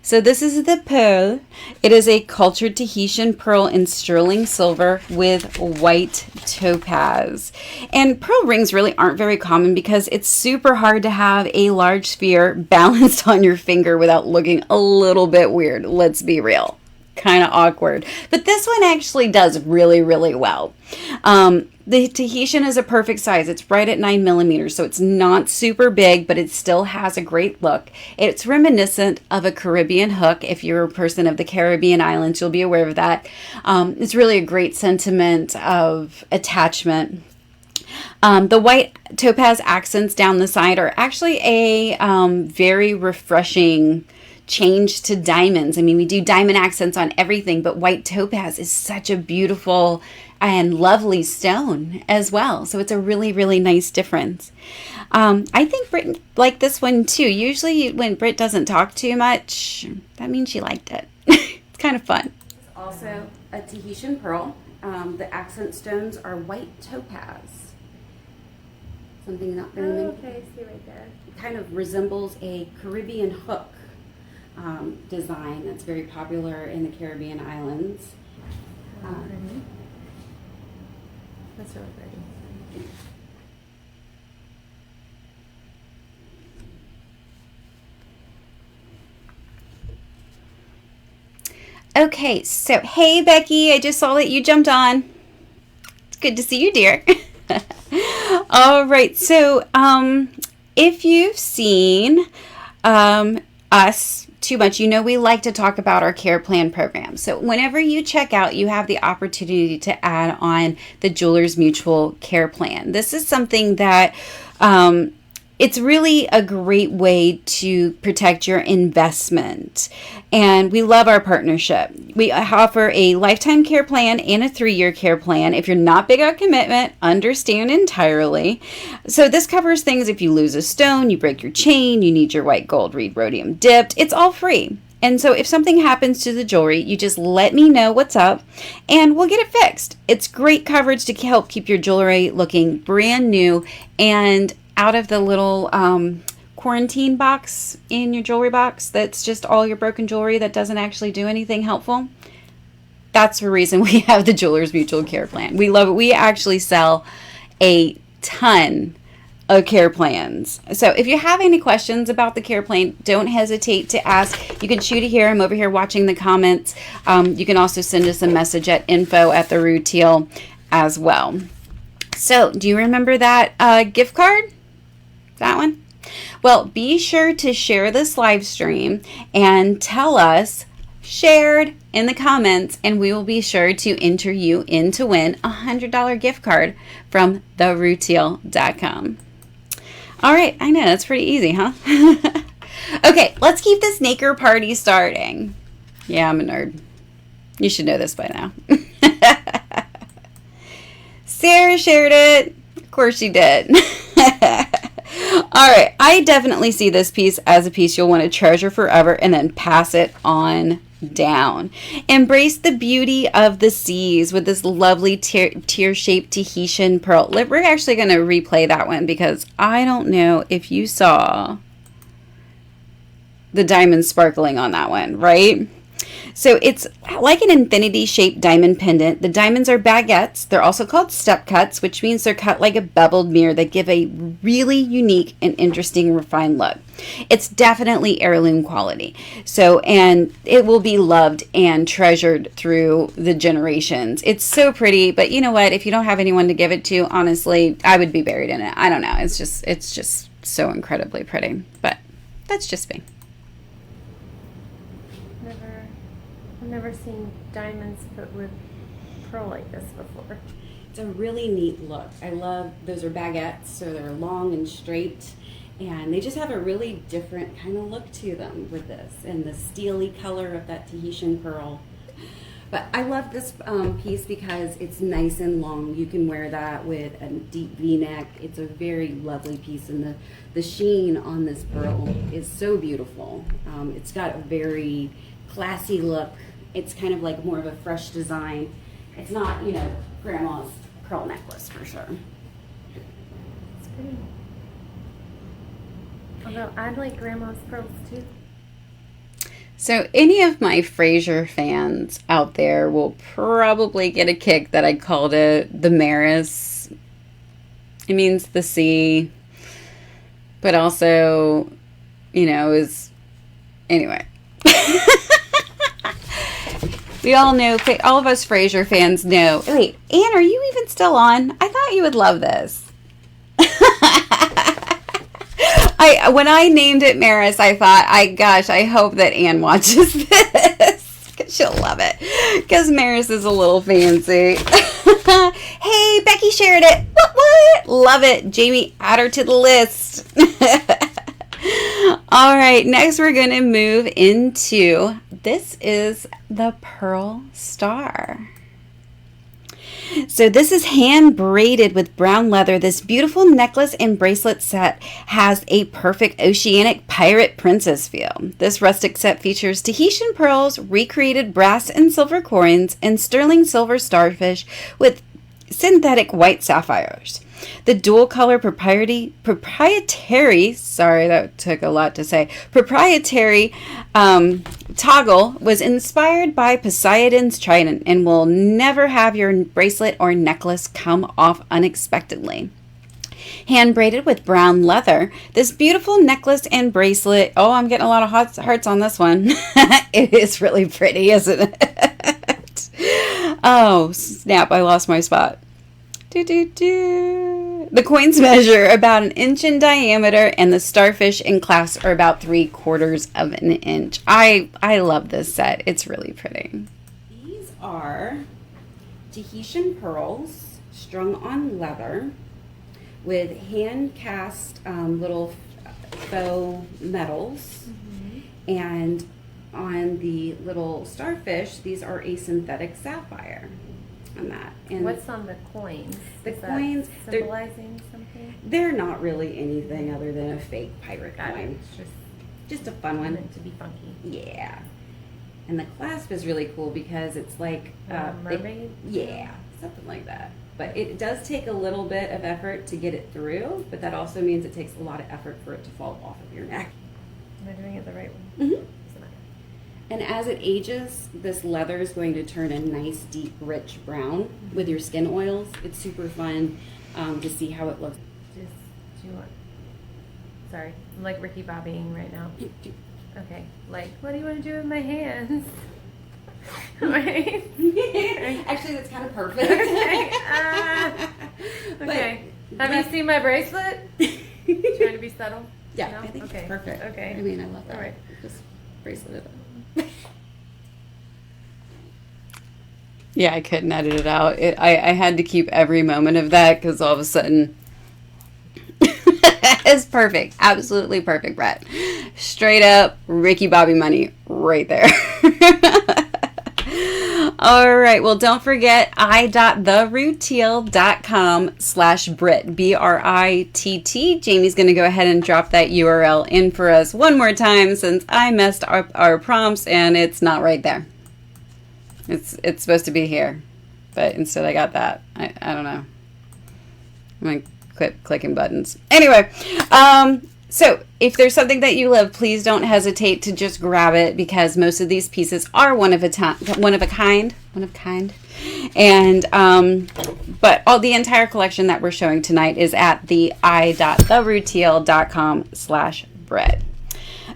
So this is the pearl. It is a cultured Tahitian pearl in sterling silver with white topaz. And pearl rings really aren't very common because it's super hard to have a large sphere balanced on your finger without looking a little bit weird. Let's be real. Kind of awkward. But this one actually does really, really well. The Tahitian is a perfect size. It's right at 9 millimeters, so it's not super big, but it still has a great look. It's reminiscent of a Caribbean hook. If you're a person of the Caribbean islands, you'll be aware of that. It's really a great sentiment of attachment. The white topaz accents down the side are actually a very refreshing change to diamonds. I mean, we do diamond accents on everything, but white topaz is such a beautiful and lovely stone as well. So it's a really, really nice difference. I think Britt liked this one too. Usually when Britt doesn't talk too much, that means she liked it. It's kind of fun. It's also a Tahitian pearl. The accent stones are white topaz. Something not very many. Okay, see right there. It kind of resembles a Caribbean hook design that's very popular in the Caribbean islands. That's really pretty. Okay, so hey Becky, I just saw that you jumped on. It's good to see you, dear. All right, so if you've seen us too much, you know we like to talk about our care plan program. So whenever you check out, you have the opportunity to add on the Jewelers Mutual Care Plan. This is something that it's really a great way to protect your investment. And we love our partnership. We offer a lifetime care plan and a 3-year care plan. If you're not big on commitment, understand entirely. So this covers things if you lose a stone, you break your chain, you need your white gold reed rhodium dipped. It's all free. And so if something happens to the jewelry, you just let me know what's up and we'll get it fixed. It's great coverage to help keep your jewelry looking brand new and out of the little quarantine box in your jewelry box that's just all your broken jewelry that doesn't actually do anything helpful. That's the reason we have the Jewelers Mutual Care Plan. We love it. We actually sell a ton of care plans. So if you have any questions about the care plan, don't hesitate to ask. You can shoot it here. I'm over here watching the comments. You can also send us a message at info@theroutiel as well. So do you remember that gift card? That one? Well, be sure to share this live stream and tell us shared in the comments, and we will be sure to enter you in to win a $100 gift card from theroutiel.com. All right, I know that's pretty easy, huh? Okay, let's keep this nacre party starting. Yeah, I'm a nerd. You should know this by now. Sarah shared it. Of course she did. All right, I definitely see this piece as a piece you'll want to treasure forever and then pass it on down. Embrace the beauty of the seas with this lovely tear-shaped Tahitian pearl. We're actually going to replay that one because I don't know if you saw the diamonds sparkling on that one, right? So it's like an infinity-shaped diamond pendant. The diamonds are baguettes. They're also called step cuts, which means they're cut like a beveled mirror that give a really unique and interesting refined look. It's definitely heirloom quality. So, and it will be loved and treasured through the generations. It's so pretty, but you know what? If you don't have anyone to give it to, honestly, I would be buried in it. I don't know. It's just so incredibly pretty, but that's just me. I've never seen diamonds put with pearl like this before. It's a really neat look. I love, those are baguettes, so they're long and straight, and they just have a really different kind of look to them with this, and the steely color of that Tahitian pearl. But I love this piece because it's nice and long. You can wear that with a deep V-neck. It's a very lovely piece, and the sheen on this pearl is so beautiful. It's got a very classy look. It's kind of like more of a fresh design. It's not, you know, grandma's pearl necklace for sure. It's pretty. Although I'd like grandma's pearls too. So any of my Frasier fans out there will probably get a kick that I called it the Maris. It means the sea, but also, you know, is, anyway. We all know, all of us Frasier fans know. Wait, Anne, are you even still on? I thought you would love this. When I named it Maris, I thought, I hope that Anne watches this. Because she'll love it. Because Maris is a little fancy. Hey, Becky shared it. What? Love it. Jamie, add her to the list. All right, next we're going to move into, this is the Pearl Star. So this is hand braided with brown leather. This beautiful necklace and bracelet set has a perfect oceanic pirate princess feel. This rustic set features Tahitian pearls, recreated brass and silver coins, and sterling silver starfish with synthetic white sapphires. The dual color proprietary, sorry, that took a lot to say, proprietary toggle was inspired by Poseidon's trident and will never have your bracelet or necklace come off unexpectedly. Hand braided with brown leather, this beautiful necklace and bracelet, oh, I'm getting a lot of hearts on this one. It is really pretty, isn't it? Oh, snap, I lost my spot. The coins measure about 1 inch in diameter, and the starfish and clasps are about 3/4 of an inch. I love this set. It's really pretty. These are Tahitian pearls strung on leather with hand cast little faux metals. Mm-hmm. And on the little starfish, these are a synthetic sapphire. On that. And what's on the coins? The coins symbolizing something? They're not really anything other than a fake pirate coin. It's just a fun one. Meant to be funky. Yeah. And the clasp is really cool because it's like mermaid? Yeah, something like that. But it does take a little bit of effort to get it through, but that also means it takes a lot of effort for it to fall off of your neck. Am I doing it the right way? Mm-hmm. And as it ages, this leather is going to turn a nice, deep, rich brown with your skin oils. It's super fun to see how it looks. Sorry, I'm like Ricky Bobbying right now. Okay, like, what do you want to do with my hands? Right? Actually, that's kind of perfect. Okay. Have you seen my bracelet? Trying to be subtle? Yeah, no? I think okay. it's perfect. Okay. I mean, I love that. All right. Just bracelet it up. Yeah, I couldn't edit it out. I had to keep every moment of that because all of a sudden it's perfect. Absolutely perfect, Brett. Straight up Ricky Bobby money right there. All right. Well, don't forget i.theroutille.com/Britt, Britt. Jamie's going to go ahead and drop that URL in for us one more time since I messed up our prompts and it's not right there. It's supposed to be here, but instead I got that. I don't know. I'm going to quit clicking buttons. Anyway, so if there's something that you love, please don't hesitate to just grab it because most of these pieces are one of a kind. And but the entire collection that we're showing tonight is at the i.theroutille.com/Britt.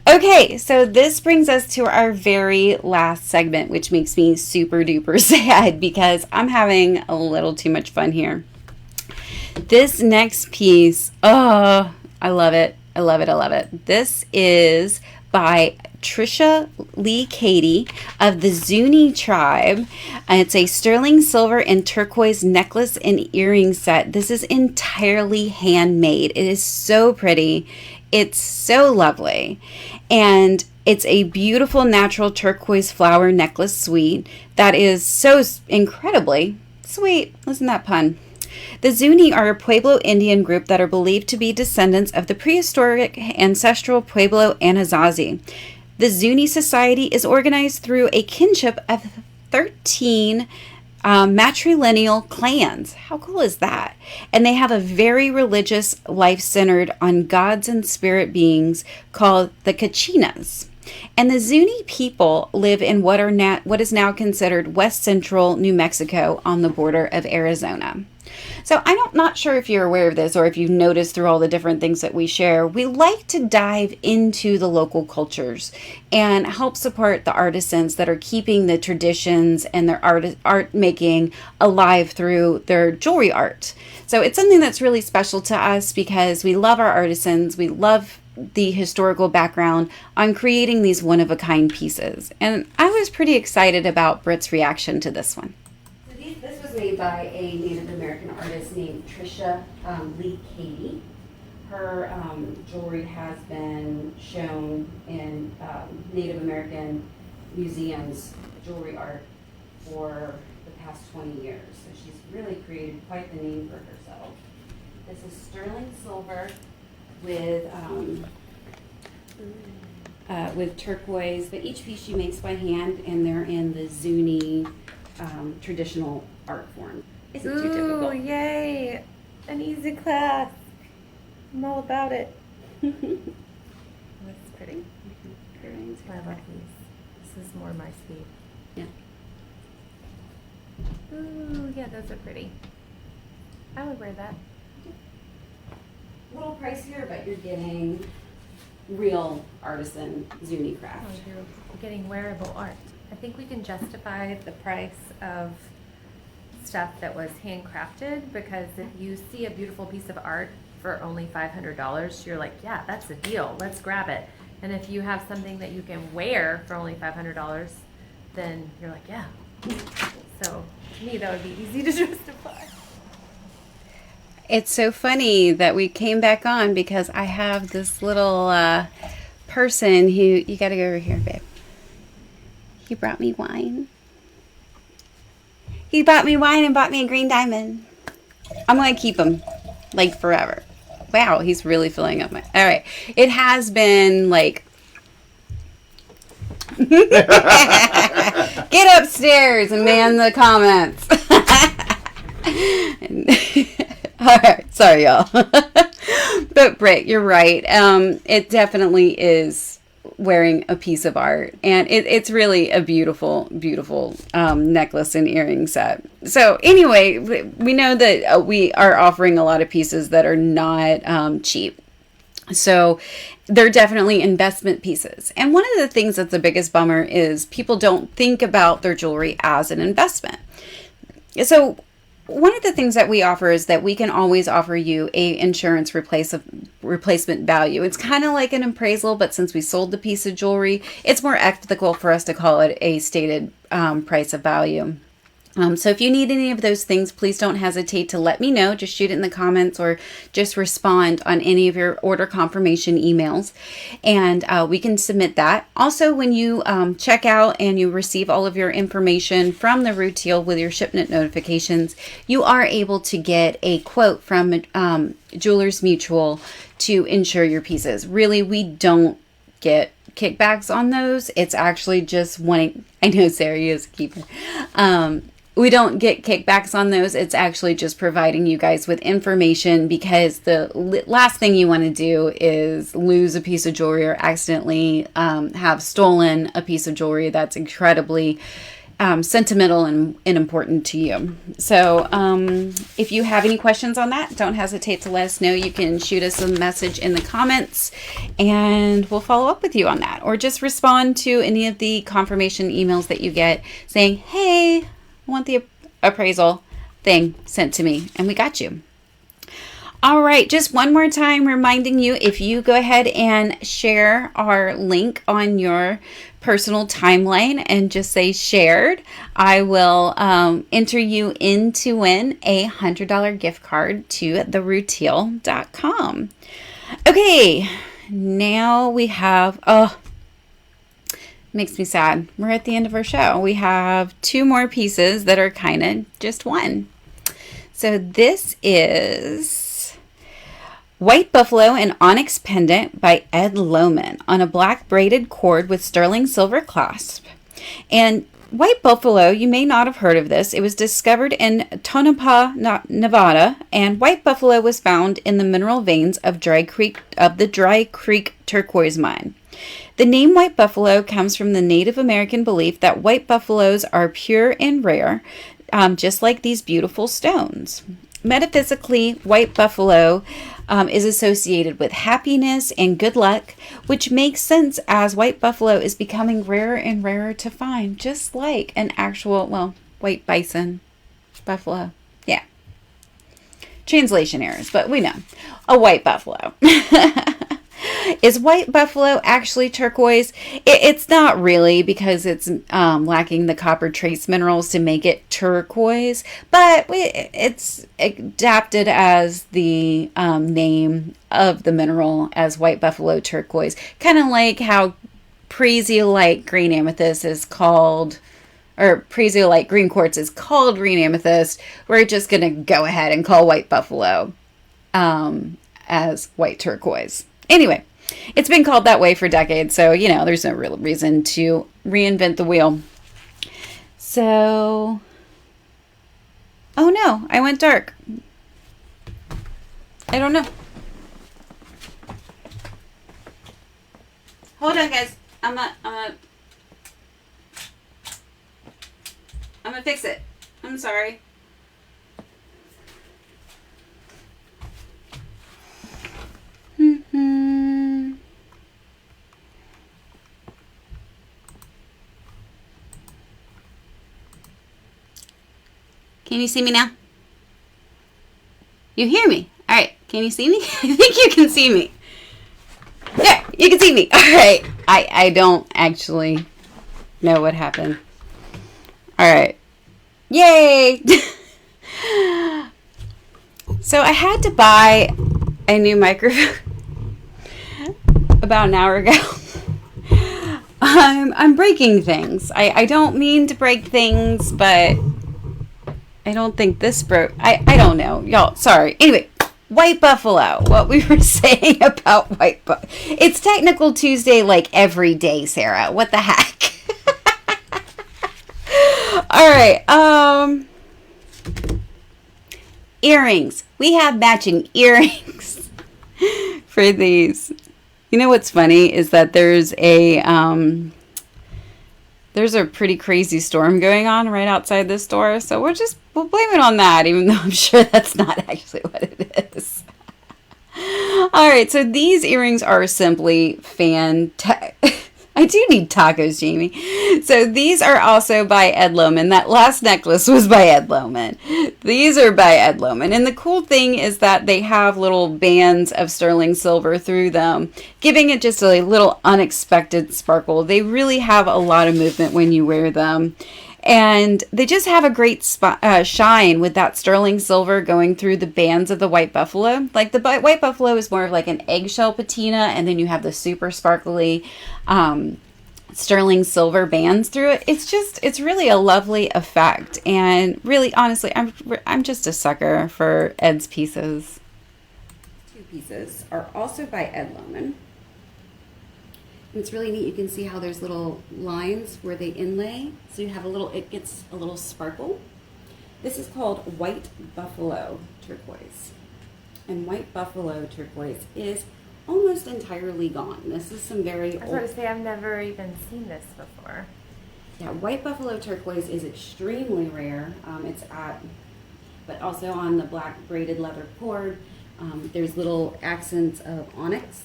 Okay, so this brings us to our very last segment, which makes me super duper sad because I'm having a little too much fun here. This next piece, oh, I love it. I love it. I love it. This is by Trisha Lee Katie of the Zuni tribe. It's a sterling silver and turquoise necklace and earring set. This is entirely handmade. It is so pretty. It's so lovely. And it's a beautiful natural turquoise flower necklace suite that is so incredibly sweet. Listen to that pun. The Zuni are a Pueblo Indian group that are believed to be descendants of the prehistoric ancestral Pueblo Anasazi. The Zuni society is organized through a kinship of 13 matrilineal clans. How cool is that? And they have a very religious life centered on gods and spirit beings called the Kachinas. And the Zuni people live in what is now considered west central New Mexico on the border of Arizona. So I'm not sure if you're aware of this or if you've noticed through all the different things that we share, we like to dive into the local cultures and help support the artisans that are keeping the traditions and their art making alive through their jewelry art. So it's something that's really special to us because we love our artisans, we love the historical background on creating these one-of-a-kind pieces. And I was pretty excited about Britt's reaction to this one. This was made by a Native American artist named Trisha Lee Katie. Her jewelry has been shown in Native American museums, jewelry art, for the past 20 years. So she's really created quite the name for herself. This is sterling silver with turquoise, but each piece she makes by hand, and they're in the Zuni traditional art form. Isn't too difficult. Yay! An easy class. I'm all about it. That's pretty. I love these. This is more my speed. Yeah. Ooh, yeah, those are pretty. I would wear that. A little pricier, but you're getting real artisan Zuni craft. Oh, you're getting wearable art. I think we can justify the price of stuff that was handcrafted because if you see a beautiful piece of art for only $500, you're like, yeah, that's a deal. Let's grab it. And if you have something that you can wear for only $500, then you're like, yeah. So to me, that would be easy to justify. It's so funny that we came back on because I have this little person who, you got to go over here, babe. He brought me wine. He bought me wine and bought me a green diamond. I'm going to keep him like forever. Wow, he's really filling up my... All right. It has been like... Get upstairs and man the comments. All right. Sorry, y'all. But Britt, you're right. It definitely is wearing a piece of art, and it's really a beautiful necklace and earring set. So anyway, we know that we are offering a lot of pieces that are not cheap, so they're definitely investment pieces. And one of the things that's the biggest bummer is people don't think about their jewelry as an investment. So one of the things that we offer is that we can always offer you a insurance replacement value. It's kind of like an appraisal, but since we sold the piece of jewelry, it's more ethical for us to call it a stated price of value. So if you need any of those things, please don't hesitate to let me know. Just shoot it in the comments or just respond on any of your order confirmation emails, and we can submit that. Also, when you check out and you receive all of your information from the Rutile with your shipment notifications, you are able to get a quote from Jewelers Mutual to insure your pieces. Really, we don't get kickbacks on those. It's actually just wanting, I know Sarah, you as a keeper. We don't get kickbacks on those. It's actually just providing you guys with information, because the last thing you want to do is lose a piece of jewelry or accidentally have stolen a piece of jewelry that's incredibly sentimental and important to you. So if you have any questions on that, don't hesitate to let us know. You can shoot us a message in the comments and we'll follow up with you on that, or just respond to any of the confirmation emails that you get saying, hey, I want the appraisal thing sent to me, and we got you. All right, just one more time reminding you, if you go ahead and share our link on your personal timeline and just say shared, I will enter you in to win a $100 gift card to therutile.com. Okay, now we have, makes me sad. We're at the end of our show. We have 2 more pieces that are kind of just one. So this is White Buffalo and Onyx Pendant by Ed Lohman on a black braided cord with sterling silver clasp. And White Buffalo, you may not have heard of this. It was discovered in Tonopah, Nevada, and white buffalo was found in the mineral veins of the Dry Creek turquoise mine. The name white buffalo comes from the Native American belief that white buffaloes are pure and rare, just like these beautiful stones. Metaphysically, white buffalo is associated with happiness and good luck, which makes sense as white buffalo is becoming rarer and rarer to find, just like an actual, white bison, buffalo. Yeah. Translation errors, but we know. A white buffalo. Is white buffalo actually turquoise? It's not really, because it's lacking the copper trace minerals to make it turquoise, but it's adapted as the name of the mineral as white buffalo turquoise. Kind of like how preziolite green amethyst is called, or preziolite green quartz is called green amethyst. We're just going to go ahead and call white buffalo as white turquoise. Anyway, it's been called that way for decades, so, there's no real reason to reinvent the wheel. So, oh no, I went dark. I don't know. Hold on, guys. I'm gonna fix it. I'm sorry. Can you see me now? You hear me? All right. Can you see me? I think you can see me. Yeah, you can see me. All right. I don't actually know what happened. All right. Yay! So I had to buy a new microphone about an hour ago. I'm breaking things. I don't mean to break things, but I don't think this broke. I don't know. Y'all, sorry. Anyway, white buffalo. What we were saying about white buffalo. It's Technical Tuesday like every day, Sarah. What the heck? All right. Earrings. We have matching earrings for these. You know what's funny is that there's a pretty crazy storm going on right outside this door, so we'll blame it on that, even though I'm sure that's not actually what it is. All right, so these earrings are simply fantastic. I do need tacos, Jamie. So these are also by Ed Lohman. That last necklace was by Ed Lohman. These are by Ed Lohman. And the cool thing is that they have little bands of sterling silver through them, giving it just a little unexpected sparkle. They really have a lot of movement when you wear them. And they just have a great shine with that sterling silver going through the bands of the white buffalo. Like the white buffalo is more of like an eggshell patina, and then you have the super sparkly sterling silver bands through it. It's really a lovely effect. And really, honestly, I'm just a sucker for Ed's pieces. Two pieces are also by Ed Lohman. It's really neat. You can see how there's little lines where they inlay. So you have it gets a little sparkle. This is called White Buffalo Turquoise. And White Buffalo Turquoise is almost entirely gone. This is some very old. I was going to say, I've never even seen this before. Yeah, White Buffalo Turquoise is extremely rare. But also on the black braided leather cord, there's little accents of onyx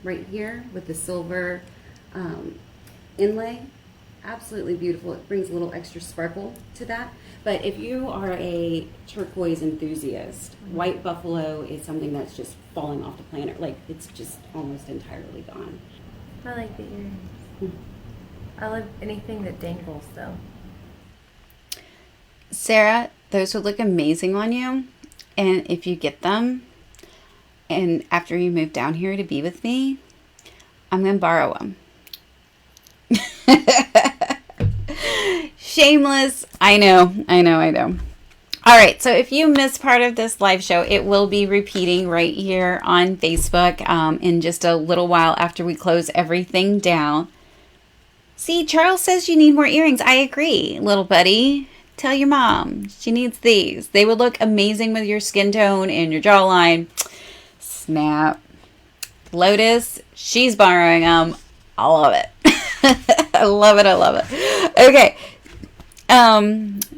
right here with the silver inlay. Absolutely beautiful. It brings a little extra sparkle to that. But if you are a turquoise enthusiast, White Buffalo is something that's just falling off the planet. Like, it's just almost entirely gone. I like the earrings. I love anything that dangles, though. Sarah, those would look amazing on you. And if you get them, and after you move down here to be with me, I'm going to borrow them. Shameless. I know. All right, so if you missed part of this live show, it will be repeating right here on Facebook in just a little while after we close everything down. See, Charles says you need more earrings. I agree, little buddy. Tell your mom she needs these. They would look amazing with your skin tone and your jawline. Snap. Lotus, she's borrowing them. I love it. I love it. Okay.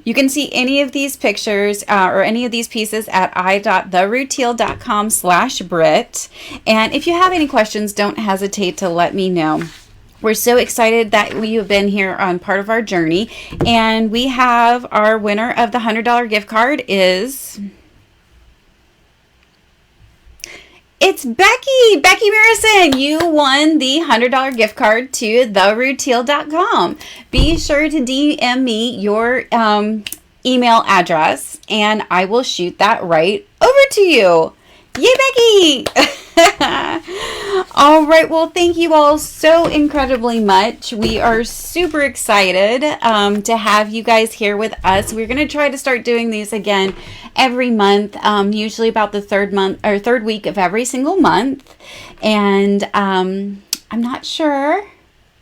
You can see any of these pictures or any of these pieces at i.theroutil.com/Britt. And if you have any questions, don't hesitate to let me know. We're so excited that you have been here on part of our journey. And we have our winner of the $100 gift card is... It's Becky Marison. You won the $100 gift card to theroutil.com. Be sure to DM me your email address, and I will shoot that right over to you. Yay, Becky! All right, well, thank you all so incredibly much. We are super excited to have you guys here with us. We're going to try to start doing these again every month, usually about the third week of every single month. And I'm not sure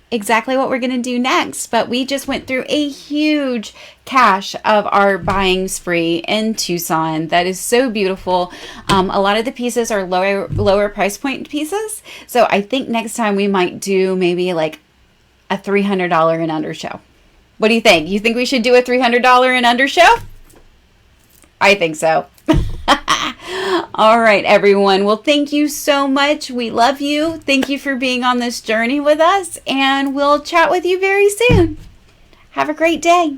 exactly what we're going to do next, but we just went through a huge cache of our buying spree in Tucson that is so beautiful. A lot of the pieces are lower price point pieces, so I think next time we might do maybe like a $300 and under show. What do you think? You think we should do a $300 and under show? I think so. All right, everyone. Well, thank you so much. We love you. Thank you for being on this journey with us, and we'll chat with you very soon. Have a great day.